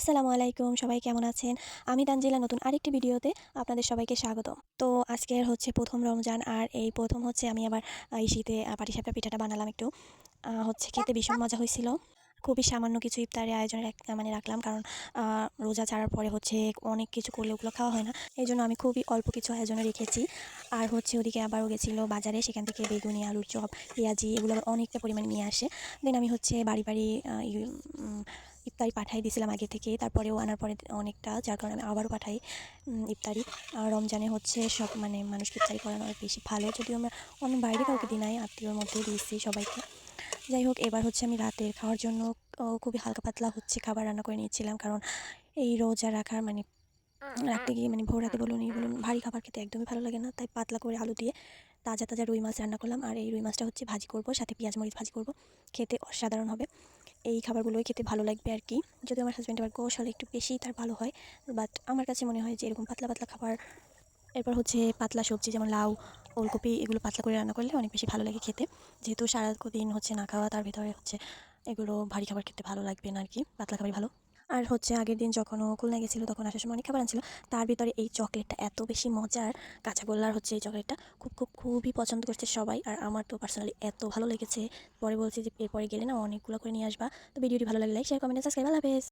আসসালামু আলাইকুম, সবাই কেমন আছেন? আমি তানজিলা নতুন আরেকটি ভিডিওতে আপনাদের সবাইকে স্বাগতম। তো আজকের হচ্ছে ১ম রমজান আর এই ১ম হচ্ছে আমি আবার এই শীতে পাটিসাপটা পিঠাটা বানালাম একটু। হচ্ছে খেতে ভীষণ মজা হয়েছিল। খুবই সামান্য কিছু ইফতারের আয়োজনে মানে রাখলাম, কারণ রোজা ছাড়ার পরে হচ্ছে অনেক কিছু করলে ওগুলো খাওয়া হয় না। এইজন্য আমি খুবই অল্প কিছু আয়োজনে রেখেছি। আর হচ্ছে ওদিকে আবারও গেছিল বাজারে, সেখান থেকে বেগুনি, আলুর চপ, পেঁয়াজি এগুলো আবার অনেকটা পরিমাণে নিয়ে আসে। দেন আমি হচ্ছে বাড়ি, বাড়ি ইফতারি পাঠাই দিয়েছিলাম আগে থেকে, তারপরেও আনার পরে অনেকটা, যার কারণে আমি আবারও পাঠাই ইফতারি। রমজানে হচ্ছে সব মানে মানুষকে ইফতারি করানো আর বেশি ভালো, যদিও আমরা অন্য বাইরে কাউকে দিই নাই, আত্মীয়র মধ্যেই দিয়েছি সবাইকে। যাই হোক, এবার হচ্ছে আমি রাতের খাওয়ার জন্য খুবই হালকা পাতলা হচ্ছে খাবার রান্না করে নিয়েছিলাম, কারণ এই রোজা রাখার মানে রাখতে গিয়ে মানে ভোর রাতে বলুন বলুন ভারী খাবার খেতে একদমই ভালো লাগে না। তাই পাতলা করে আলু দিয়ে তাজা তাজা রুই মাছ রান্না করলাম, আর এই রুই মাছটা হচ্ছে ভাজি করব, সাথে পেঁয়াজ মরিচ ভাজি করব। খেতে অসাধারণ হবে। এই খাবারগুলোই খেতে ভালো লাগবে আর কি। যদিও আমার হাজব্যান্ড আবার গোশ হলে একটু বেশি তার ভালো হয়, বাট আমার কাছে মনে হয় যে এরকম পাতলা পাতলা খাবার, এরপর হচ্ছে পাতলা সবজি যেমন লাউ, ওলকপি এগুলো পাতলা করে রান্না করলে অনেক বেশি ভালো লাগে খেতে। যেহেতু সারাদিন হচ্ছে না খাওয়া, তার ভিতরে হচ্ছে এগুলো ভারী খাবার খেতে ভালো লাগবে না আর কি, পাতলা খাবারই ভালো। আর হচ্ছে আগের দিন যখন ও খুলনা গেছিলো তখন আসার সময় অনেক খাবার আনছিল, তার ভিতরে এই চকলেটটা এত বেশি মজার, কাঁচাগোল্লার হচ্ছে এই চকলেটটা খুবই পছন্দ করছে সবাই, আর আমার তো পার্সোনালি এত ভালো লেগেছে। পরে বলছি যে এরপরে গেলে না অনেকগুলো করে নিয়ে আসবা। তো ভিডিওটি ভালো লাগলে লাইক, শেয়ার, কমেন্ট, সাবস্ক্রাইব। আল্লাহ হাফেজ।